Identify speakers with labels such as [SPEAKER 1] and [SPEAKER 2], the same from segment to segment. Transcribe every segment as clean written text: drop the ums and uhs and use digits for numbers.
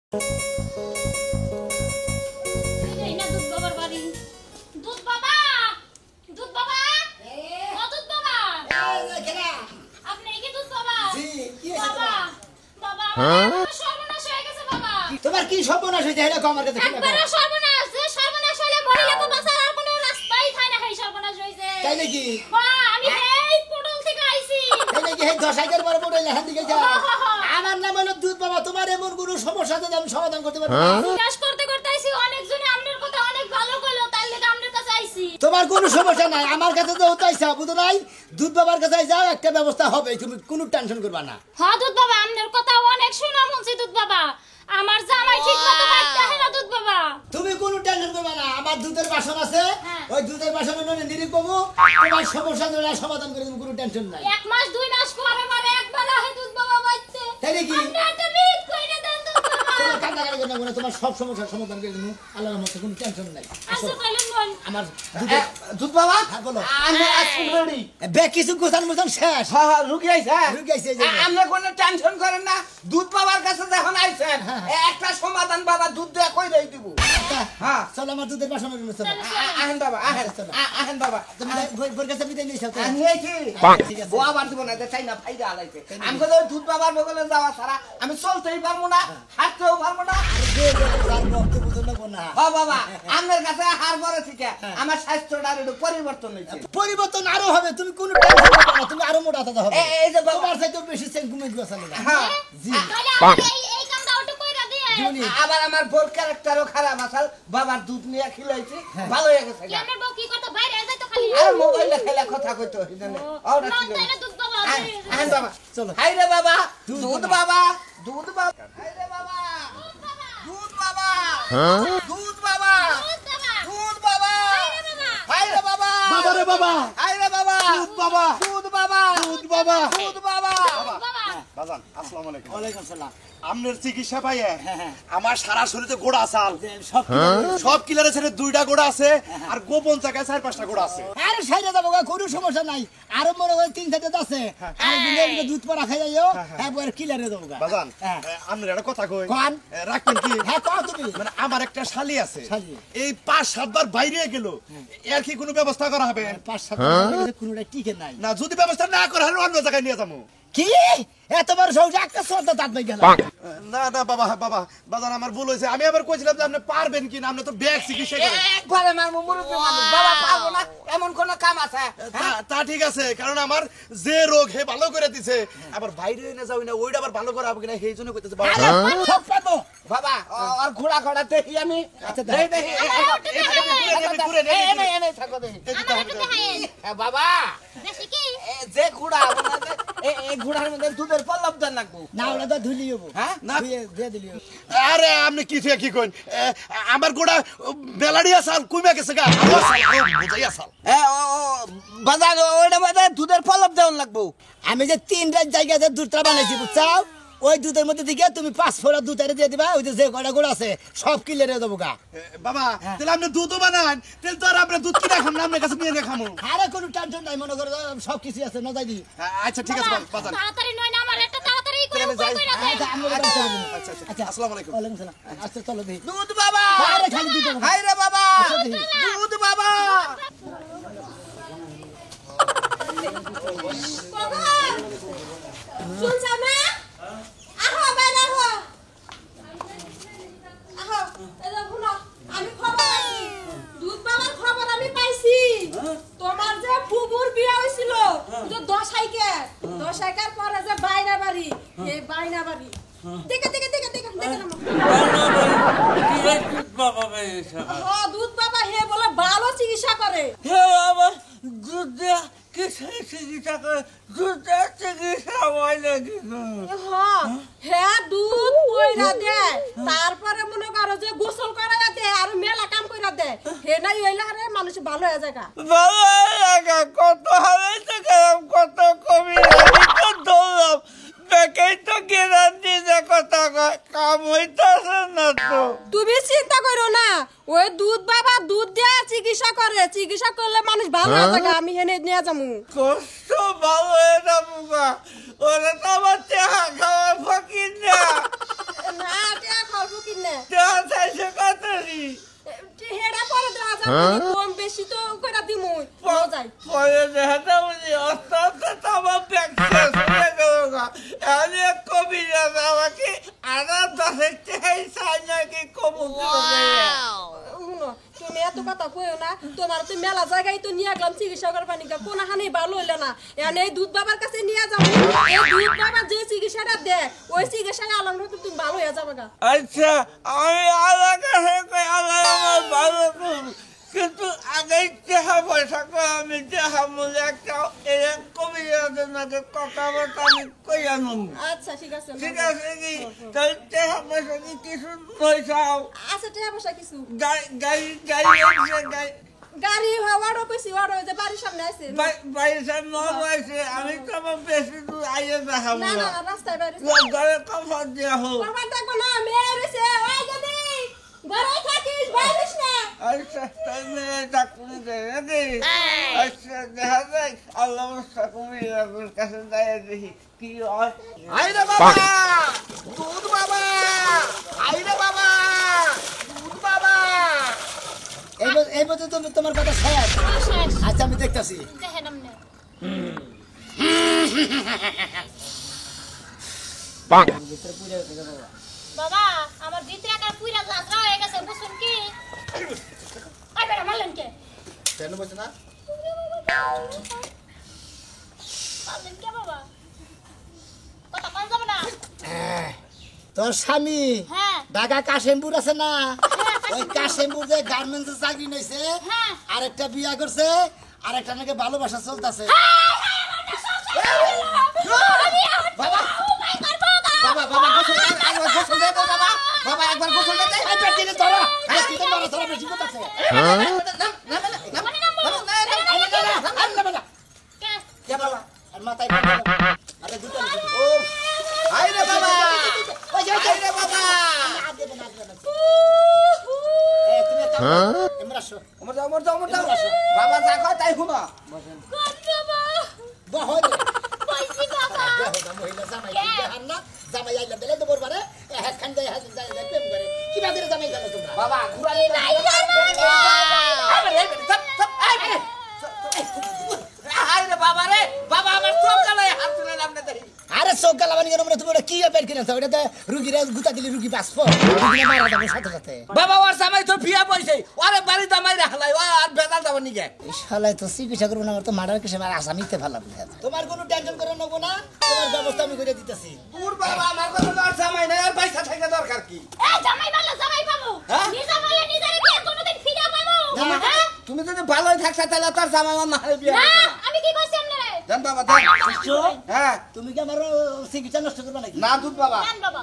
[SPEAKER 1] এই না দুধ বাবার বাড়ি। দুধ বাবা, দুধ বাবা, ও দুধ বাবা, আপনি কি দুধ বাবা? বাবা, বাবা, আমার সর্বনাশ হয়ে গেছে বাবা।
[SPEAKER 2] তোমার কি সর্বনাশ হয়েছে এটা আমার কাছে
[SPEAKER 1] একবারে সর্বনাশ, যে সর্বনাশ হলে মহিলাকে বাঁচার আর কোনো রাস্তাই থাকে না, সেই সর্বনাশ হয়েছে।
[SPEAKER 2] তাই নাকি?
[SPEAKER 1] আমি এই পটল থেকে আইছি।
[SPEAKER 2] তাই নাকি? এই 10,000 বড় বড় লেখা দিকে যা। আমার নাম হলো দুধ বাবা। তোমার এমন কোনো সমস্যা যদি আমি সমাধান করতে পারি?
[SPEAKER 1] জিজ্ঞাস করতে করতে আইছি, অনেকজনে আপনার কথা অনেক ভালো কইলো, তার লেগে আপনার কাছে আইছি।
[SPEAKER 2] তোমার কোনো সমস্যা নাই, আমার কাছে তো চাইছা বুঝো নাই? দুধ বাবার কাছে যাও, একটা ব্যবস্থা হবে, তুমি কোনো টেনশন করবা না।
[SPEAKER 1] হ্যাঁ দুধ বাবা, আপনার কথা অনেক শুনা মনছি দুধ বাবা। আমার জামাই ঠিক মতো বাইতে হয় না দুধ বাবা।
[SPEAKER 2] তুমি কোনো টেনশন করবা না, আমার দুধের বাসন আছে,
[SPEAKER 1] হ্যাঁ।
[SPEAKER 2] ওই দুধের বাসনে ননে নিরিখ পাবো, তোমার সমস্যা জন্য সমাধান করে দেবো, কোনো টেনশন নাই।
[SPEAKER 1] 1 মাস 2 মাস পরে পরে একবার আহে দুধ বাবা বাইতে।
[SPEAKER 2] তাই নাকি?
[SPEAKER 1] আপনি একটা মিট কইরা দেন দুধ বাবা।
[SPEAKER 2] তোমার কান্নাকাটি করতে হবে না, তোমার সব সমস্যার সমাধান করে দেবো, আল্লাহর রহমতে কোনো টেনশন নাই। আসো,
[SPEAKER 1] আচ্ছা তাইলে বল।
[SPEAKER 2] আমার
[SPEAKER 3] দুধ বাবা
[SPEAKER 2] হ্যাঁ, বলো।
[SPEAKER 3] আমি আসুন রেডি।
[SPEAKER 2] ব্যাগ কিছু গোছান মোছান শেষ।
[SPEAKER 3] হ্যাঁ হ্যাঁ রুগী আইছে
[SPEAKER 2] রুগী আইছে, এই যে।
[SPEAKER 3] আমরা কোনো টেনশন করেন না, দুধ বাবার কাছে যখন আইছেন
[SPEAKER 2] হ্যাঁ,
[SPEAKER 3] একটা সমাধান বাবা দুধ দিয়ে কই দেই দিব। হ্যাঁ
[SPEAKER 2] চলো আমার দুধের বাসন চলো।
[SPEAKER 3] আহেন বাবা আহেন আহেন বাবা
[SPEAKER 2] তুমি ভোর কাছে বিদায় নিয়ে যাও তো।
[SPEAKER 3] আমি এইছি
[SPEAKER 2] ঠিক আছে।
[SPEAKER 3] বোয়া বার দিব না চাই না ফাইদা আলাইছে। আমি কই দুধ বাবার বগলে যাওয়া ছাড়া আমি চলতেই পারবো না, হাঁটতেও পারবো না।
[SPEAKER 2] তার বক্তব্য বুঝো না।
[SPEAKER 3] ও বাবা আমার কাছে হার পরে থেকে আমার স্বাস্থ্যটা একটু পরিবর্তন হয়েছে।
[SPEAKER 2] পরিবর্তন আরো হবে, তুমি কোনো টেনশন করবে না, তুমি আরো মোটা হতে হবে।
[SPEAKER 3] এই যে বাবা
[SPEAKER 2] তোমার চাইতে বেশি সেন ঘুমে গেছে না।
[SPEAKER 3] হ্যাঁ
[SPEAKER 2] জি।
[SPEAKER 1] তাহলে আপনি এই কামটা ওটা কইরা দিয়ে।
[SPEAKER 2] জীবনী।
[SPEAKER 3] আবার আমার বোর ক্যারেক্টারও খারাপ আসাল, বাবার দুধ নিয়ে খিলাইছি ভালো হয়ে গেছে।
[SPEAKER 1] কি আপনার বউ কি করতে বাইরে যাইতো খালি?
[SPEAKER 3] আর মোবাইলে খেলা কথা কইতো হিজনে ওরা
[SPEAKER 1] না
[SPEAKER 3] ঠিক
[SPEAKER 1] তাইলে দুধ বাবা।
[SPEAKER 3] আহেন বাবা
[SPEAKER 2] চলো।
[SPEAKER 3] হাই রে বাবা
[SPEAKER 2] দুধ
[SPEAKER 3] দুধ বাবা দুধ বাবা হাই রে বাবা দুধ বাবা দুধ বাবা দুধ বাবা হাই রে বাবা
[SPEAKER 2] বাবা রে বাবা,
[SPEAKER 3] হাই রে বাবা
[SPEAKER 2] দুধ বাবা,
[SPEAKER 3] দুধ বাবা
[SPEAKER 2] দুধ বাবা।
[SPEAKER 3] দুধ বাবা
[SPEAKER 4] বাজান আসসালামু আলাইকুম।
[SPEAKER 2] ওয়ালাইকুম সালাম।
[SPEAKER 4] আমনের চিকিৎসা পাইয়ে
[SPEAKER 2] হ্যাঁ।
[SPEAKER 4] আমার সারা শরীরে গোড়া আসাল,
[SPEAKER 2] যে সব
[SPEAKER 4] সব কিলারে ছেড়ে 2টা গোড়া আছে আর গোপন জায়গায় 4-5টা গোড়া আছে।
[SPEAKER 2] আরে সাইডে যাবো গা, কোনো সমস্যা নাই। আরো মনে হয় 3-4টা আছে। আর দিনে দিনে দুধ পড়া খাই যাইও, একবার কিলারে যাবো গা।
[SPEAKER 4] বাজান
[SPEAKER 2] হ্যাঁ।
[SPEAKER 4] আমনের একটা কথা কই,
[SPEAKER 2] কোন?
[SPEAKER 4] রাখবেন কি?
[SPEAKER 2] হ্যাঁ কও তুমি।
[SPEAKER 4] মানে আমার একটা শালি আছে,
[SPEAKER 2] শালি?
[SPEAKER 4] এই 5-7 বার বাইরে গেল, এর কি কোনো ব্যবস্থা করা হবে?
[SPEAKER 2] 5-7 কোনোটা টিকে নাই।
[SPEAKER 4] না যদি ব্যবস্থা না করা হয় অন্য জায়গায় নিয়ে যাবো।
[SPEAKER 2] কি এত বড় সহজ একটা শ্রদ্ধা দাঁত ভাই গেল।
[SPEAKER 4] না না বাবা বাবা বাজান আমার ভুল হয়েছে, আমি আবার কইছিলাম যে আপনি পারবেন কিনা, আপনি তো ব্যাগ চিকিৎসা করেন।
[SPEAKER 3] একবারে মার মুরুব্বি মানুষ বাবা পাবো না এমন কোন কাম আছে?
[SPEAKER 4] তা ঠিক আছে, কারণ আমার যে রোগ হে ভালো করে দিছে, আবার বাইরে না যাই না ওইটা আবার ভালো করে হবে কিনা সেই জন্য কইতেছে বাবা।
[SPEAKER 2] আরে সব পাবো।
[SPEAKER 3] বাবা আর ঘোড়া ঘোড়া দেখি আমি
[SPEAKER 2] আচ্ছা,
[SPEAKER 3] দেখি দেখি
[SPEAKER 4] এই
[SPEAKER 3] এনে থাকো দেখি
[SPEAKER 1] আমার একটু দেখাইন।
[SPEAKER 3] বাবা
[SPEAKER 1] বেশি কি?
[SPEAKER 3] যে ঘোড়া এই ঘোড়ার মধ্যে দুধের পল্লব দেন লাগবো।
[SPEAKER 2] না ওটা তো ধুলি হবো।
[SPEAKER 3] হ্যাঁ
[SPEAKER 4] না।
[SPEAKER 2] দিয়ে দিলি হবো।
[SPEAKER 4] আরে আপনি কি থেকে কি কইন, আমার গোড়া বেলাড়ি আসাল কইমা গেছে গা, বুঝাই আসাল।
[SPEAKER 3] বাজার ওইটা মধ্যে দুধের পল্লব দেওয়ান লাগবো।
[SPEAKER 2] আমি যে 3টা জায়গাতে দুধটা বানাইছি বুঝছাও, ওই দুধের মধ্যে দিকে তুমি 5 ফোঁটা দুধ আরে দিয়ে দিবা, ওই যে কটা গুড় আছে সব কিলেরে দেবো গা।
[SPEAKER 4] বাবা তাহলে আপনি দুধও বানান, তাহলে তো আর আমরা দুধ কিনে খাম না, আপনার কাছে নিয়ে নিয়ে খামো।
[SPEAKER 2] আরে কোনো টেনশন নাই, মনে করো সব কিছু আছে নজাই দি।
[SPEAKER 4] আচ্ছা ঠিক আছে বাজান,
[SPEAKER 1] তাড়াতাড়ি নয় না, আমার একটা তাড়াতাড়ি করে
[SPEAKER 4] তাহলে যাই।
[SPEAKER 1] কইরা দেন।
[SPEAKER 2] আচ্ছা আমরা বাড়ি চলে যাবো।
[SPEAKER 4] আচ্ছা আচ্ছা
[SPEAKER 2] আচ্ছা
[SPEAKER 4] আসসালামু আলাইকুম।
[SPEAKER 2] ওয়ালাইকুম সালাম। আচ্ছা চলো দেখি।
[SPEAKER 3] দুধ বাবা
[SPEAKER 2] আরে খালি দুধ দেবো।
[SPEAKER 3] হাই রে বাবা
[SPEAKER 2] আচ্ছা, দেখি।
[SPEAKER 3] দুধ বাবা
[SPEAKER 5] শুনছো না? আহো বাইরে আহো। আহো, এই দেখো না, আমি খবর পাইছি। দুধ বাবার খবর আমি পাইছি। তোমার যে ফুবুর বিয়ে হয়েছিল, যে 10 হাইকার পরে যে বাইনা বাড়ি, এই বাইনা বাড়ি। দেখে দুধ বাবা হে বলে ভালো চিকিৎসা করে। হ্যাঁ দুধ কইরা দেয়, তারপরে মনে করো যে গোসল করাইয়া দেয় আর মেলা কাম কইরা দেয়। হে নাই হইলে আরে মানুষ ভালো হয়ে যায়।
[SPEAKER 3] কত হারাইতে গেলাম, কত কমি ধরলাম, বেকেই তো গ্যারান্টি যে কথা কাম হইতেছে না তো।
[SPEAKER 5] তুমি চিন্তা করো না, ওই দুধ বাবা দুধ দেয়া চিকিৎসা করে, চিকিৎসা করলে মানুষ ভালো হয়ে যায়। আমি হেনে নিয়ে যাবো।
[SPEAKER 3] কষ্ট ভালো হয়ে যাবো গা, ওরা তো আমার চেহারা খাওয়া ফকির না।
[SPEAKER 5] না টিয়া খাওয়া না
[SPEAKER 3] চাইছে কত নি
[SPEAKER 5] হেডা পরে দেওয়া যাবে কম বেশি তো কইরা দিমু লও যাই
[SPEAKER 3] পরে দেখা বলি অত্যন্ত তোমার প্র্যাকটিস হয়ে গেল আমি কবিরা আমাকে আনা দশের চাই চাই নাকি কবুল করে
[SPEAKER 5] শুনো তুমি এত কথা কইও না তোমার তো মেলা জায়গায় তো নিয়ে গেলাম চিকিৎসা করবার নিকা কোনখানে ভালো হইলো না এনে এই দুধ বাবার কাছে নিয়ে যাবো এই দুধ বাবা যে চিকিৎসাটা দেয় ওই চিকিৎসাটা আলাম তুমি ভালো হয়ে যাবে গা
[SPEAKER 3] আচ্ছা আমি আল্লাহ কাছে কই আল্লাহ আমার ভালো করুন কিন্তু আগে টাকা পয়সা করে আমি টাকা মূল্য একটা এরকম কবিরাজের নাকি কথা বলতে আমি কই আনুন
[SPEAKER 5] আচ্ছা ঠিক আছে
[SPEAKER 3] ঠিক আছে কি তাহলে টাকা পয়সা কি কিছু নইছাও
[SPEAKER 5] আচ্ছা টাকা পয়সা কিছু
[SPEAKER 3] গাড়ি
[SPEAKER 5] গাড়ি হওয়ারও কইছি ওর ওই যে বাড়ির সামনে আছে
[SPEAKER 3] বাইরে সামনে হয়েছে আমি তো আমার বেশি দূর আইয়ে দেখাবো
[SPEAKER 5] না না না রাস্তায় বাইরে
[SPEAKER 3] ঘরে কমফর্ট দেওয়া হোক
[SPEAKER 5] বাবা দেখো না মেয়ে রইছে ওই যদি ঘরে থাকিস বাইরিস না
[SPEAKER 3] আচ্ছা তাই মেয়ে ডাক্তারি দেয় নাকি আচ্ছা দেখা যায় আল্লাহ কুমিরের কাছে যায় দেখি কি হয়
[SPEAKER 4] আইরে বাবা দুধ বাবা আইরে বাবা দুধ বাবা
[SPEAKER 2] এই বছর তুমি তোমার কথা শেষ
[SPEAKER 1] শেষ
[SPEAKER 2] আচ্ছা আমি দেখতাছি
[SPEAKER 1] দেখেন আমনে বাবা আমার ভিতরে একটা পুরা যাত্রা হয়ে গেছে বুঝুন কি আই বেটা মারলেন কে
[SPEAKER 2] কেন বলছো না
[SPEAKER 1] মারলেন কে বাবা কথা কম যাবে না
[SPEAKER 2] তোর স্বামী
[SPEAKER 1] হ্যাঁ
[SPEAKER 2] ঢাকা কাশেমপুর আছে না ওই কাশেমপুর যে গার্মেন্টসে চাকরি নিয়েছে
[SPEAKER 1] হ্যাঁ
[SPEAKER 2] আরেকটা বিয়া করছে আরেকটা নাকি ভালোবাসা চলতেছে
[SPEAKER 4] বাবা বাবা বাবা গোসল একবার গোসল দে তো বাবা বাবা একবার গোসল দে
[SPEAKER 2] এই পেটে ধরো এই কি তোমার ধরো বেশি কথা আছে
[SPEAKER 1] কে
[SPEAKER 2] কে বাবা আর মাথায় আরে দুটো ও
[SPEAKER 4] আইরে বাবা
[SPEAKER 2] ওই যে
[SPEAKER 4] আইরে বাবা
[SPEAKER 2] এই তুমি তো এমরা শো
[SPEAKER 4] ওমর যাও বাবা যা কয় তাই শুনো
[SPEAKER 1] কোন বাবা
[SPEAKER 2] বহরে
[SPEAKER 1] কইছি বাবা
[SPEAKER 2] দেখো মহিলা জামাই কি দেখান না জামাই আইলা বেলে তো বরবারে এক খান যায় হাত যায় প্রেম করে কি বাদের জামাই গেল তোমরা
[SPEAKER 4] বাবা ঘুরানি
[SPEAKER 1] নাই জানো
[SPEAKER 4] আইরে বাবা রে বাবা আমার চোখ গলায় হাত তুলে নামনে দেখি
[SPEAKER 2] আরে চোখ গালাবানি কেন তুমি ওটা কি বের কিনে ওটা তো রুগীরা গুতা দিলে রুগী বাঁচবো রুগী মারা যাবে সাথে সাথে
[SPEAKER 3] বাবা ওর জামাই তো বিয়া পয়সে ওরে বাড়ি জামাই রাখলাই ও আর বেজাল যাব নিকে
[SPEAKER 2] এই শালায় তো চিকিৎসা করবো না আমার তো মার্ডার কেসে আমার আসামিতে ভালো তোমার কোনো টেনশন করে নেবো না তোমার ব্যবস্থা আমি করে দিতেছি
[SPEAKER 4] দূর বাবা আমার কথা তো আর জামাই নাই আর পয়সা থেকে দরকার কি
[SPEAKER 1] এই জামাই বললে জামাই পাবো
[SPEAKER 4] হ্যাঁ?
[SPEAKER 1] নিজে বললে নিজের বিয়ে কোনোদিন ফিরে পাবো হ্যাঁ
[SPEAKER 4] তুমি যদি ভালোই থাকছ তাহলে তোর জামাই আমার না হলে বিয়ে
[SPEAKER 1] না
[SPEAKER 4] হবে না
[SPEAKER 1] আমি কি কইছি আমনে
[SPEAKER 4] জান বাবা দেন
[SPEAKER 2] শিষ্য,
[SPEAKER 4] হ্যাঁ
[SPEAKER 2] তুমি কি আমার চিকিৎসা নষ্ট করবে নাকি
[SPEAKER 4] না দুধ বাবা
[SPEAKER 1] জান বাবা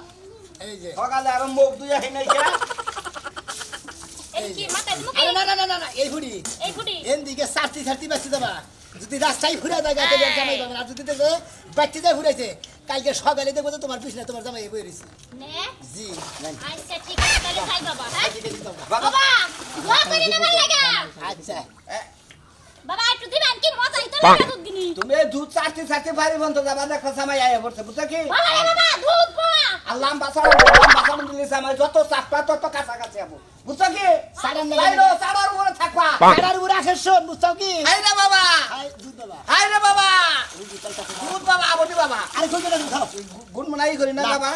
[SPEAKER 2] এই যে
[SPEAKER 4] সকালে আর মুখ দুই আহি নাই খেলা
[SPEAKER 1] এই কি মাথায় মুখে
[SPEAKER 2] আরে না না না না না এই হুড়ি
[SPEAKER 1] এই ফুটি
[SPEAKER 2] এন দিকে সার্টি সার্টি বাঁচতে দেবা যদি রাস্তায় ঘুরে যায় গাছে জামাই পাবে না আর যদি দেখো বাচ্চা যায় ঘুরাইছে কালকে সকালে দেখবো তো তোমার পিছনে তোমার জামাই বই রয়েছে
[SPEAKER 1] নে
[SPEAKER 2] জি
[SPEAKER 1] আচ্ছা ঠিক আছে তাহলে যাই বাবা হ্যাঁ
[SPEAKER 2] ঠিক আছে বাবা।
[SPEAKER 1] বাবা দোয়া করে দেবেন লাগা
[SPEAKER 2] আচ্ছা
[SPEAKER 1] বাবা একটু দিবেন কি মজা হইতো লাগা দুধ দিনি
[SPEAKER 4] তুমি এই দুধ চারটি চারটি বাড়ি বন্ধ যাবা দেখো জামাই আয়া পড়ছে বুঝছো কি
[SPEAKER 1] বাবা এ বাবা দুধ পাওয়া
[SPEAKER 4] আর লাম্বা সামনে দিলে জামাই যত চাপা তত কাছাকাছি যাবো বুঝছো কি
[SPEAKER 2] সাড়ান না
[SPEAKER 4] বাইরো চাড়ার উপরে থাকবা
[SPEAKER 2] কারার উপরে আসে শোন বুঝছো কি
[SPEAKER 4] হাই রে বাবা
[SPEAKER 2] হাই দুধ বাবা
[SPEAKER 4] হাই রে বাবা
[SPEAKER 2] রুগী পাল্টাছে
[SPEAKER 4] দুধ বাবা আবদি বাবা
[SPEAKER 2] আরে কই গেল খাও
[SPEAKER 4] গুণ মনাই করি না বাবা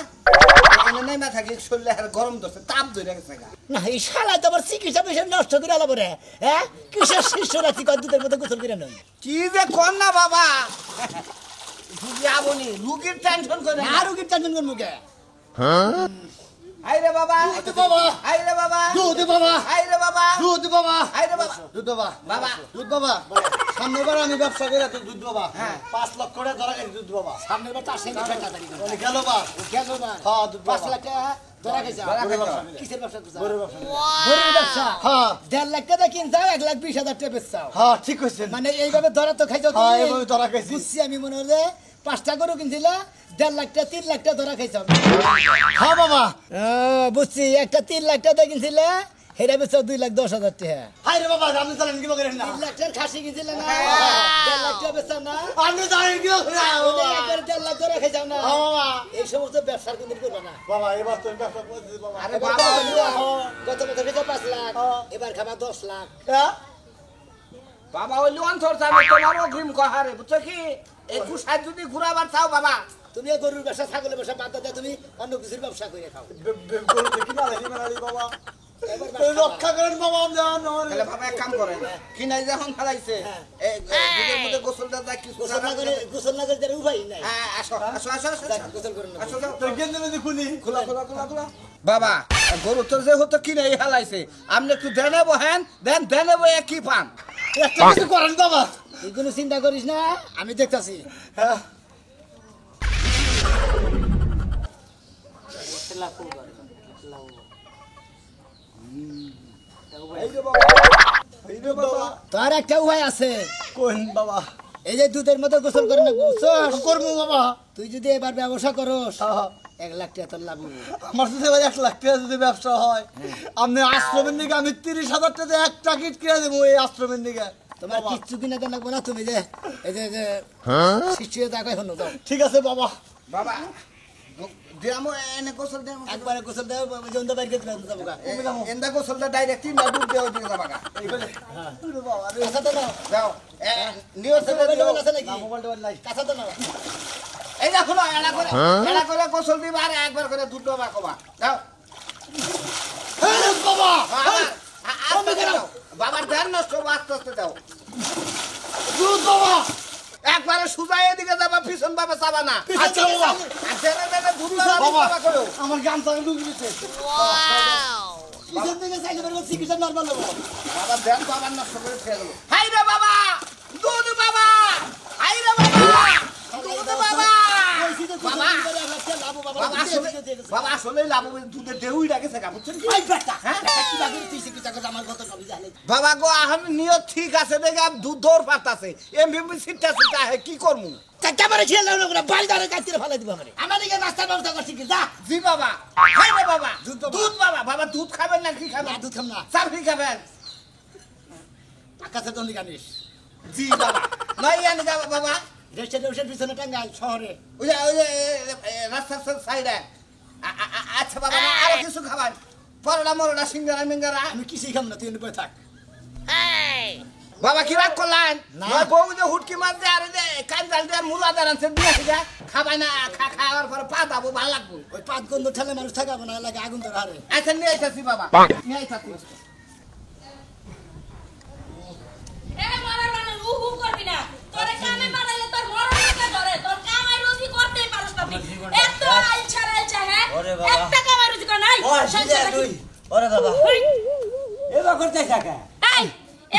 [SPEAKER 4] এখানে নাই মাথা কি শরীরে আর গরম ধরছে তাপ ধরে গেছে গা
[SPEAKER 2] না এই শালা তোমার চিকিৎসা পেশেন্ট নষ্ট করে আলাবো রে হ্যাঁ কিসের শিষ্য রাখি কয় দুধের মধ্যে গোসল করে নই
[SPEAKER 4] কি যে কর না বাবা রুগী আবনি রুগীর টেনশন করে
[SPEAKER 2] আর রুগীর টেনশন করবো কে
[SPEAKER 4] হাই রে বাবা
[SPEAKER 2] দুধ বাবা
[SPEAKER 4] হাই রে বাবা
[SPEAKER 2] দুধ বাবা
[SPEAKER 4] হাই রে বাবা
[SPEAKER 2] দুধ বাবা
[SPEAKER 4] হাই রে বাবা
[SPEAKER 2] দুধ বাবা
[SPEAKER 4] বাবা
[SPEAKER 2] দুধ বাবা সামনের বার আমি ব্যবসা করে দুধ বাবা
[SPEAKER 4] হ্যাঁ।
[SPEAKER 2] 5 লক্ষ টাকা ধরা গেছে দুধ বাবা সামনের বার তার সঙ্গে টাকাদারি করে গেল বা গেল বা হ্যাঁ দুধ 5 লাখ টাকা ধরা গেছে
[SPEAKER 4] ধরা গেছে।
[SPEAKER 2] কিসের ব্যবসা করছ গরুর ব্যবসা গরুর ব্যবসা হ্যাঁ 1.5 লাখ টাকা কিনছাও 1,20,000 টাকা বেচছাও
[SPEAKER 6] হ্যাঁ ঠিক কইছেন
[SPEAKER 2] মানে এইভাবে ধরা তো খাইছো
[SPEAKER 6] হ্যাঁ, এইভাবে ধরা খাইছি।
[SPEAKER 2] বুঝছি আমি মনে হলে 5টা গরু কিনছিলা 1.5 লাখ টাকা 3 লাখ টাকা ধরা খাইছো
[SPEAKER 6] হ্যাঁ বাবা
[SPEAKER 2] বুঝছি একটা 3 লাখ টাকা কিনছিলে হেরা বেচা 2,10,000 টাকা
[SPEAKER 4] হাই রে বাবা আপনি জানেন কি করেন না
[SPEAKER 2] 3 লাখ টাকার খাসি কিনছিলে না 1.5 লাখ টাকা বেচা না
[SPEAKER 4] আপনি জানেন কি করেন না
[SPEAKER 2] ওটা একবারে 1.5 লাখ টাকা খাই যাও না
[SPEAKER 4] বাবা
[SPEAKER 2] এই সমস্ত ব্যবসার কোনদিন করবে না
[SPEAKER 4] বাবা এবার তো ব্যবসা করতেছি বাবা
[SPEAKER 2] আরে বাবা গত বছর খেতে 5 লাখ এবার খাবা 10 লাখ
[SPEAKER 4] হ্যাঁ
[SPEAKER 3] বাবা ওই লোন ধর যাবে তোমার অগ্রিম কহারে বুঝছো কি এই কুসাই যদি ঘুরাবার চাও বাবা
[SPEAKER 2] তুমি এই গরুর ব্যবসা ছাগলের ব্যবসা বাদ দিয়ে তুমি অন্য কিছুর ব্যবসা করে খাও
[SPEAKER 4] গরু দেখি না রে মারালি বাবা
[SPEAKER 2] এবার
[SPEAKER 4] রক্ষা করেন বাবা জান
[SPEAKER 3] তাহলে বাবা এক কাম করেন কিনাই যখন ফেলাইছে এই দুধের মধ্যে গোসলটা যা কিছু
[SPEAKER 2] গোসল না করে তার উপায় নাই
[SPEAKER 3] হ্যাঁ আসো আসো আসো আসো
[SPEAKER 2] গোসল করুন না
[SPEAKER 3] আসো যাও
[SPEAKER 4] তো গেন্দে মেদি খুলি
[SPEAKER 3] খোলা খোলা খোলা খোলা বাবা গরু তো যে হতো কিনে হেলাইছে আপনি একটু দেনে বহেন দেনে বয়ে কি পান
[SPEAKER 4] একটা কিছু করেন বাবা
[SPEAKER 2] তুই কোনো চিন্তা করিস না আমি দেখতাছি
[SPEAKER 4] হ্যাঁ এই রে বাবা এই রে বাবা
[SPEAKER 2] তোর একটা উপায় আছে
[SPEAKER 4] কোন বাবা
[SPEAKER 2] এই যে দুধের মতো গোসল করে না বুঝছস
[SPEAKER 4] করবো বাবা
[SPEAKER 2] তুই যদি এবার ব্যবসা করস
[SPEAKER 4] হ্যাঁ
[SPEAKER 2] 1 লাখ টাকা তোর লাভ হবে।
[SPEAKER 4] আমার যদি এবার 1 লাখ টাকা যদি ব্যবসা হয় আপনি আশ্রমের দিকে আমি 30,000 টাকা একটা কিট কিনে দেবো এই আশ্রমের দিকে
[SPEAKER 2] তোমার কিচ্ছু কিনা দেন লাগবে না তুমি যে এই যে শিশিয়ে দেখো এখন দাও
[SPEAKER 4] ঠিক আছে বাবা
[SPEAKER 3] বাবা দিয়ামো এনে গোসল দেন
[SPEAKER 2] একবারে গোসল দাও জন্দা বাইরে গেতে যাবো গা
[SPEAKER 3] এন্দা গোসলটা ডাইরেক্ট তিন ডুব দেও দিকে যাবা
[SPEAKER 4] এই বলে ওরে বাবা রে
[SPEAKER 2] কাঁচা তো নাও
[SPEAKER 3] যাও নিও সেটা
[SPEAKER 2] মোবাইল
[SPEAKER 3] দিও
[SPEAKER 2] আছে নাকি
[SPEAKER 4] মোবাইল টোবাইল নাই
[SPEAKER 2] কাঁচা তো নাও
[SPEAKER 3] এই দেখো না এলা করে গোসল দিবা আর একবার করে দুধ ডবা কবা যাও
[SPEAKER 4] বাবা
[SPEAKER 3] বাবার ধ্যান নষ্ট আস্তে আস্তে দাও
[SPEAKER 4] দুধ বাবা
[SPEAKER 3] একবারে সুজাই এদিকে যাবা পিছন বাবা যাবা না
[SPEAKER 4] আচ্ছা বাবা
[SPEAKER 3] আর জেনে জেনে দুধ
[SPEAKER 4] বাবা
[SPEAKER 3] ডবা করো
[SPEAKER 4] আমার গান চালানো ঢুকে গেছে
[SPEAKER 2] পিছন থেকে সাইকেল বের করে চিকিৎসা নরমাল হবো
[SPEAKER 3] বাবা ধ্যান বাবার নষ্ট করে ফেল হাই রে বাবা দুধ বাবা হাই রে বাবা দুধ বাবা বাবা বাবা আসলে লাভ দুধের দেউই রাখেছে গা বুঝছেন কি বাবা গো এখন নিয়ত ঠিক আছে দেখে দুধ দৌড় পাতাছে এমবিপি সিটটা সিটটা হে কি করমু জি বাবা হাই রে বাবা দুধ বাবা বাবা দুধ খাবেন না কি খাবেন
[SPEAKER 2] দুধ খাম না
[SPEAKER 3] চার কি খাবেন
[SPEAKER 2] আকাশের দন্ডি কানিস
[SPEAKER 3] জি বাবা নাই আনি যাবা বাবা
[SPEAKER 2] রেস্টের পিছনে টাঙ্গাইল শহরে
[SPEAKER 3] ওই যে রাস্তার সাইডে আচ্ছা বাবা না আরো কিছু খাবার পরোটা মরোটা সিঙ্গারা মিঙ্গারা
[SPEAKER 2] আমি কিছুই খাম না তুই বই থাক
[SPEAKER 3] বাবা কি রাগ করলেন
[SPEAKER 2] না।
[SPEAKER 3] বউ যে হুটকি মার দিয়ে আর যে কাঞ্জাল দিয়ে মূলা দাঁড়াচ্ছে দিয়ে থেকে খাবাই না খাওয়ার পরে পা দাবো ভালো লাগবো
[SPEAKER 2] ওই পাত গন্ধ ঠেলে মানুষ থাকাবো না লাগে আগুন তোর হারে
[SPEAKER 3] আচ্ছা নিয়ে আইতাছি বাবা নিয়ে আইতাছি
[SPEAKER 5] এ মরার মানে উহু করবি না তোরে কামে বানাইলে তোর মরণ লাগে ধরে তোর কামাই রুজি করতেই পারছ না এত আইছা হ্যাঁ একটা কামাই রুজি কর নাই
[SPEAKER 6] ওরে বাবা
[SPEAKER 5] এই,
[SPEAKER 6] এবার করতে থাকা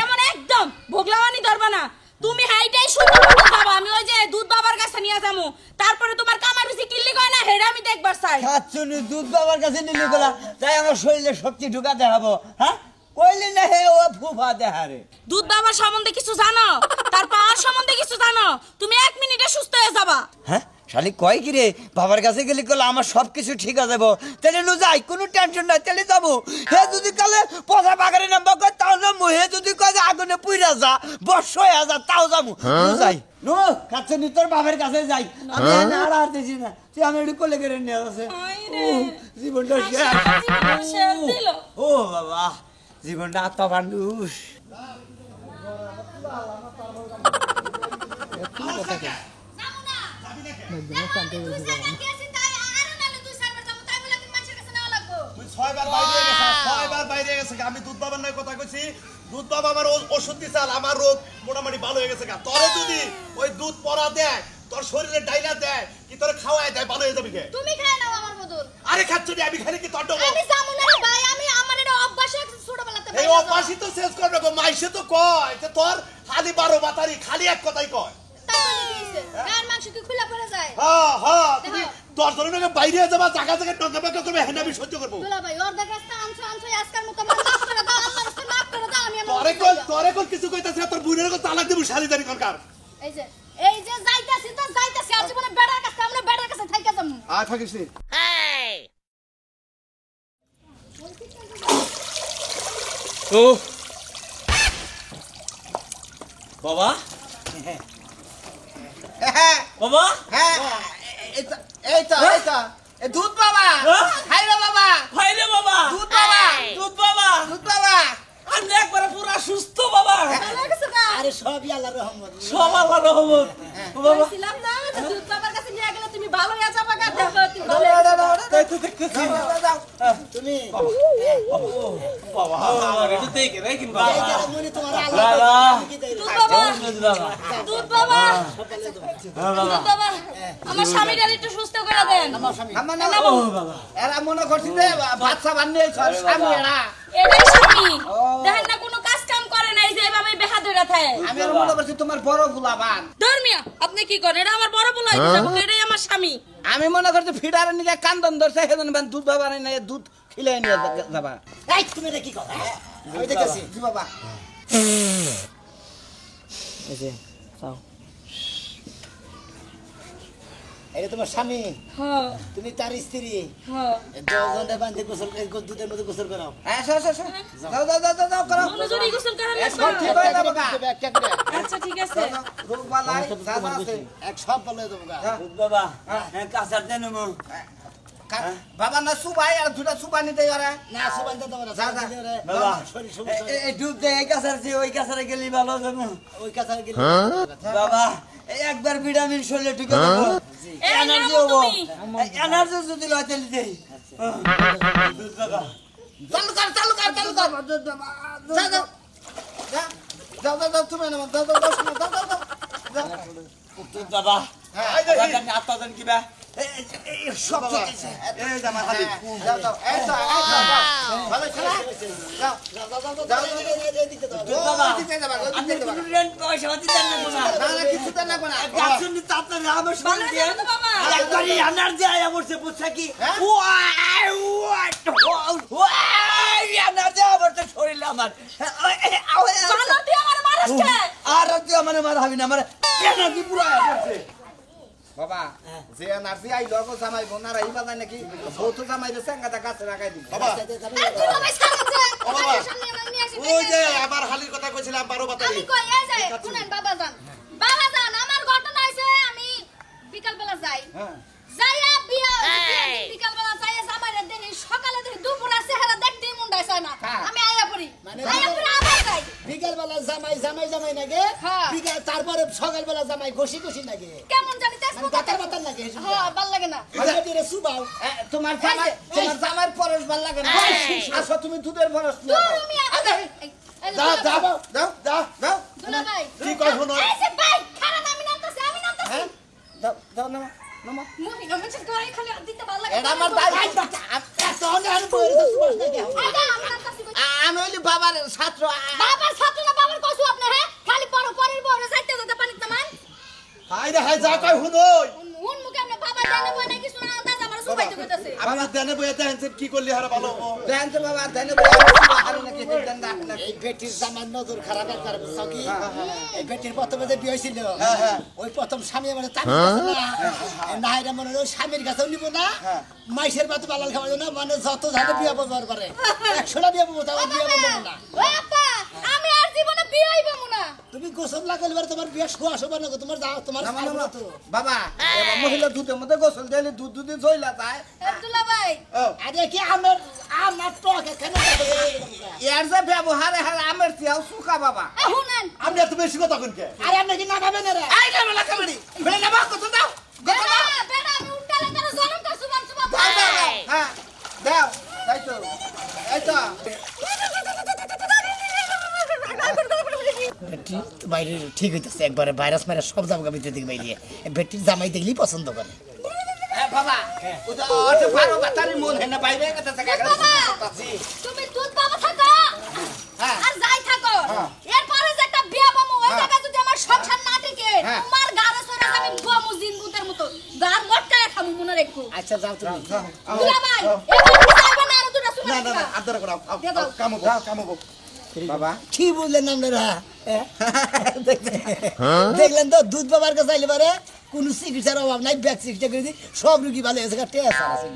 [SPEAKER 5] এমন একদম ভোগলাওয়ানি ধরবা না তুমি হাইটাই সুন্দর মতো যাবা আমি ওই যে দুধ বাবার কাছে নিয়ে যাবো তারপরে তোমার কামাই রুজি কিল্লি কয় না হেডা আমি দেখবার চাই
[SPEAKER 6] খাচ্ছুনি দুধ বাবার কাছে নিলি গেলা তাই আমার শরীরে শক্তি ঢুকাতে হবো হ্যাঁ কইলি না হে ও ফুফা দেহারে
[SPEAKER 5] দুধ বাবার সম্বন্ধে কিছু জানো তার পাওয়ার সম্বন্ধে কিছু জানো তুমি 1 মিনিটে সুস্থ হয়ে যাবা
[SPEAKER 6] হ্যাঁ শালি কয় কি রে বাবার কাছে গেলি গেলে আমার সব কিছু ঠিক আছে যাবো তাহলে নু যাই কোনো টেনশন নাই তাহলে যাবো হে যদি কালে পচা বাগারে নাম্বার কয় তাও নামবো হে যদি কয় যে আগুনে পুইরা যা বর্ষ হয়ে যা তাও যাবো নু যাই নো খাচ্ছুনি তোর বাবার কাছে যাই আমি এনে আর হারতেছি না তুই আমি একটু কোলে করে নিয়ে আছে জীবনটা
[SPEAKER 5] শেষ দিল
[SPEAKER 6] ও বাবা জীবনটা আত্মা মানুষ
[SPEAKER 4] তুই 6 বার বাইরে গেছিস 6 বার বাইরে গেছিস আমি দুধ বাবার নাই কথা কইছি দুধ বাবা আমার ওষুধ দিছাল আমার রোগ মোটামুটি ভালো হয়ে গেছে তোরে যদি ওই দুধ পড়া দেয় তোর শরীরে ডাইলা দেয় কি তোরে খাওয়ায় দেয় ভালো হয়ে যাবে কে
[SPEAKER 1] তুমি খাই নাও আমার বদল
[SPEAKER 4] আরে খাচ্ছনি আমি খালি কি তোর দেবো
[SPEAKER 1] আমি যাবো না রে ভাই আমি আমার এটা অভ্যাস আছে ছোটবেলাতে
[SPEAKER 4] এই অপাসি তো শেষ করবে গো মাইসে তো কয় যে তোর হাদি 12 মাতারি খালি এক কথাই কয়
[SPEAKER 1] তাহলে কি হইছে গান মাংস কি খুলে পড়ে যায়
[SPEAKER 4] হ্যাঁ হ্যাঁ তুমি 10 জনের বাইরে যাবা জায়গা জায়গা টঙ্কাবাকা করবে হেন আমি সহ্য করব
[SPEAKER 1] দুলা ভাই ওর রাস্তা আনছো আজকাল মতো মাফ করে দাও আল্লাহর রাস্তা মাফ করে দাও আমি
[SPEAKER 4] তোরে কল কিছু কইতাছ তোর বুইনের কল তালাক দেব শালিদারি করকার
[SPEAKER 1] এই যে যাইতাছি তো যাইতাছি আর জীবনে বেড়ার কাছে আমরা বেড়ার কাছে থাইকা যামু
[SPEAKER 4] আয় থাকিস নি
[SPEAKER 6] ও বাবা বাবা
[SPEAKER 2] হ্যাঁ এই তো এ দুধ বাবা হাই রে বাবা
[SPEAKER 6] ভাইরে বাবা
[SPEAKER 2] দুধ বাবা
[SPEAKER 6] দুধ বাবা
[SPEAKER 2] দুধ বাবা
[SPEAKER 6] আমি একবারে পুরা সুস্থ বাবা
[SPEAKER 5] ভালো গেছে না
[SPEAKER 2] আরে সবই আল্লাহর রহমত
[SPEAKER 6] সব আল্লাহর রহমত বাবা
[SPEAKER 5] ছিলাম না যে দুধ বাবার কাছে নিয়ে গেলে তুমি ভালো হয়ে যাবে গা দেখো তুমি ভালো
[SPEAKER 6] তাই তো দেখতেছি
[SPEAKER 2] তুমি
[SPEAKER 6] বাবা একটু দেখে রাখেন
[SPEAKER 2] এই
[SPEAKER 6] বাবা
[SPEAKER 2] যারা মনে তোমার আল্লাহ
[SPEAKER 6] বাবা
[SPEAKER 2] কি দেয়
[SPEAKER 5] দুধ বাবা
[SPEAKER 6] বাবা
[SPEAKER 5] দুধ বাবা
[SPEAKER 6] হ্যাঁ বাবা
[SPEAKER 5] দুধ বাবা আমার স্বামীটার একটু সুস্থ করে দেন
[SPEAKER 2] আমার স্বামী
[SPEAKER 5] না
[SPEAKER 6] ও বাবা
[SPEAKER 2] এরা মনে করছি যে বাচ্চা বানিয়ে স্বামী এরা
[SPEAKER 5] এটাই স্বামী দেখেন না কোনো কাজ কাম করে নাই যে এভাবে বেহা ধরে থাকে
[SPEAKER 2] আমি আর মনে করছি তোমার বড় ফুলাবান
[SPEAKER 5] ধর্মিয়া আপনি কি করেন এটা আমার বড় বলাই এটাই আমার স্বামী
[SPEAKER 2] আমি মনে করছি ফিডারে নিয়ে কান্দন ধরছে সেদিন দুধ বাবা নিয়ে দুধ খিলে নিয়ে যাবা এই তুমি এটা কি কর আমি দেখেছি জি বাবা এটা তোমার স্বামী
[SPEAKER 5] হ্যাঁ
[SPEAKER 2] তুমি তার স্ত্রী
[SPEAKER 5] হ্যাঁ
[SPEAKER 2] দশজনে বান্ধে গোসল দুধের মধ্যে গোসল করাও
[SPEAKER 4] যাও করো
[SPEAKER 5] মনোজরি গোসল করেন
[SPEAKER 4] সব ঠিক হয়ে যাবে গা।
[SPEAKER 2] একটা করে
[SPEAKER 5] আচ্ছা ঠিক আছে
[SPEAKER 4] রোগ বালাই যা যা আছে
[SPEAKER 2] এক সব বলে দেবো গা।
[SPEAKER 6] দুধ বাবা হ্যাঁ কাঁচার দেন মো
[SPEAKER 4] বাবা না সুবাই আর দুটা সুবা নিতে পারে
[SPEAKER 2] না সুবান দেবো না
[SPEAKER 4] যা, যা।
[SPEAKER 6] বাবা
[SPEAKER 2] শরীর সমস্যা
[SPEAKER 6] এই দুধ দে এই কাঁচার চেয়ে ওই কাঁচারে গেলি ভালো যাবো
[SPEAKER 2] ওই কাছে গেলে
[SPEAKER 6] বাবা এই একবার ভিটামিন শরীরে ঢুকে দেবো
[SPEAKER 5] এই
[SPEAKER 6] এনার্জি
[SPEAKER 5] নাও
[SPEAKER 6] হবো
[SPEAKER 5] তুমি।
[SPEAKER 6] এনার্জি যদি লয় তাহলে দেই দুধ বাবা
[SPEAKER 4] চালু কর যা যাও যাও যাও যাও তুমি না যাও যাও যাও যাও যাও যাও
[SPEAKER 6] দুধ বাবা
[SPEAKER 4] এই দেখি।
[SPEAKER 6] জানি আত্মা কিবা সব চলতেছে
[SPEAKER 4] এই জামা খালি যাও যাও এই তো ভালো খেলা যাও যাও যাও যাও যাও
[SPEAKER 6] দুধ বাবা
[SPEAKER 4] দিতে যাবা
[SPEAKER 6] আপনি
[SPEAKER 4] দিতে যাবা
[SPEAKER 6] কোনো রেন্ট পয়সা দিতে না
[SPEAKER 4] না না কিছু দেন না কোনা
[SPEAKER 6] গাছন দিতে আপনার আমার
[SPEAKER 5] ভালো
[SPEAKER 6] শরীর দিয়ে
[SPEAKER 5] আছে তো বাবা
[SPEAKER 6] একবারই এনার্জি আয়া পড়ছে বুঝছা কি
[SPEAKER 4] হ্যাঁ?
[SPEAKER 6] এনার্জি আয়া পড়ছে শরীরে আমার
[SPEAKER 5] ভালো তুই আমার মারছকে
[SPEAKER 6] আর তুই আমার মারবি না আমার এনার্জি পুরো আয়া পড়ছে
[SPEAKER 4] বাবা যে এনার্জি আই লগো জামাই বোনার এই বাজায় নাকি বহুত জামাই রে সেঙ্গাটা কাছে রাখাই দিবি বাবা
[SPEAKER 5] তুই বাবা সারাছে
[SPEAKER 4] ও বাবা।
[SPEAKER 5] সামনে নিয়ে আসি
[SPEAKER 4] ওই যে আবার হালির কথা কইছিলাম 12 বাতারি
[SPEAKER 1] আমি কই এই যাই শুনেন বাবা যান আমার ঘটনা হইছে আমি বিকাল বেলা যাই
[SPEAKER 4] হ্যাঁ
[SPEAKER 1] যাইয়া বিকাল বেলা যাইয়া জামাইরে দেখি সকালে দেখি দুপুরে চেহারা দেখতে মুন্ডাই চায় না
[SPEAKER 4] হ্যাঁ।
[SPEAKER 1] আমি আইয়া পড়ি
[SPEAKER 2] মানে
[SPEAKER 1] আইয়া পড়ি আবার যাই
[SPEAKER 2] বিকেল বেলা জামাই নাগে
[SPEAKER 1] হ্যাঁ।
[SPEAKER 2] বিকেল তারপরে সকাল বেলা জামাই ঘষি নাগে
[SPEAKER 1] কেমন জানি তেজ
[SPEAKER 2] মানে বাতার বাতার লাগে
[SPEAKER 1] হ্যাঁ ভাল লাগে না
[SPEAKER 2] হ্যাঁ সুবাও
[SPEAKER 4] তোমার জামার পরশ ভাল লাগে না আসো তুমি দুধের পরশ নিয়ে
[SPEAKER 1] দূর
[SPEAKER 4] যাও।
[SPEAKER 1] আমি
[SPEAKER 4] যাও যাও যাও যাও যাও
[SPEAKER 1] দুলা ভাই
[SPEAKER 4] কি কই শুনো
[SPEAKER 1] এই যে ভাই খারাপ আমি নামতাছি
[SPEAKER 4] হ্যাঁ যাও যাও না নামা
[SPEAKER 1] মুহি গমেছে করে খালি দিতে ভাল লাগে
[SPEAKER 4] এটা আমার দাই
[SPEAKER 2] তখন আর বইরে সুবাস নাগে
[SPEAKER 1] আইডা আমি নামতাছি
[SPEAKER 4] আমি হইলি বাবার ছাত্র
[SPEAKER 1] বাবার ছাত্র না বাবার কসু আপনি হ্যাঁ খালি পরের বউরে যাইতে যাইতে পানিতে নামান
[SPEAKER 4] হাই রে হাই যা কই শুনোই
[SPEAKER 1] হুন মুখে আপনি বাবা জানে বই নাকি শোনা দাদা আমার সুবাইতে কইতাছে
[SPEAKER 4] আমার দেনে বইতে দেখেন কি করলি হারা ভালো
[SPEAKER 2] দেন তো বাবা দেন আর নাকি দেন না এই বেটির জামার নজর খারাপ একবার বুঝছো কি এই বেটির প্রথমে যে বিয়ে হইছিল ওই প্রথম স্বামী মানে তার না এরা মনে হয় স্বামীর কাছেও নিব না মাইসের ভাত বালাল খাওয়া না মানে যত ধানে বিয়ে ব্যবহার করে 100টা বিয়ে বলবো তাও বিয়ে বলবো না
[SPEAKER 1] ওই আপা আমি আর জীবনে বিয়ে হইব না
[SPEAKER 2] তুমি গোসল না করলে তোমার বিয়ে শোয়া শোবা না তোমার যাও তোমার তো
[SPEAKER 4] বাবা এবার মহিলা দুধের মধ্যে গোসল দিলে দুধ দুধে জইলা যায়
[SPEAKER 1] আব্দুল্লাহ ভাই
[SPEAKER 2] আরে কি আমার টক কেন
[SPEAKER 4] এর যে ব্যবহার হার আমের তিয়াও সুকা বাবা
[SPEAKER 1] শুনেন
[SPEAKER 4] আপনি এত বেশি কথা কোনকে
[SPEAKER 2] আরে আপনি কি না খাবেন রে
[SPEAKER 4] এই না বলা কামড়ি বেলে না বাক তো দাও
[SPEAKER 1] বেড়া আমি উঠলে কেন জলম কা সুবান সুবান
[SPEAKER 4] দাও দাও হ্যাঁ দাও তাই তো এই তো
[SPEAKER 2] বেটি বাইরে ঠিক হইতেছে একবারে ভাইরাস মাইরাস সব জামা ভিতরে দিকে বাইরে বেটির জামাই দেখলেই পছন্দ করে
[SPEAKER 4] এ বাবা ওটা ওটা পারো বাতারি মন হেনা বাইরে কথা থাকা
[SPEAKER 1] তুমি দুধ বাবা থাকো
[SPEAKER 4] হ্যাঁ।
[SPEAKER 1] আর যাই থাকো এরপরে যে একটা বিয়া বামু ওই জায়গা যদি আমার সংসার না টিকে
[SPEAKER 4] হ্যাঁ।
[SPEAKER 1] তোমার গারে সরে আমি গমু জিনগুতের মতো গার মটকায় খামু মনে রেখো
[SPEAKER 2] আচ্ছা যাও তুমি
[SPEAKER 1] দুলা ভাই এবার কি যাবে না আর দুটা
[SPEAKER 4] না
[SPEAKER 1] সুবান
[SPEAKER 4] না না আদর করো
[SPEAKER 1] দিয়ে দাও।
[SPEAKER 4] কামবো কামবো বাবা
[SPEAKER 2] কি বুঝলেন আপনারা দেখলেন তো দুধ বাবার কাছে আইলে পারে কোন চিকিৎসার অভাব নাই ব্যাগ চিকিৎসা করে দিই সব রুগী ভালো হয়েছে টেস্ট আছে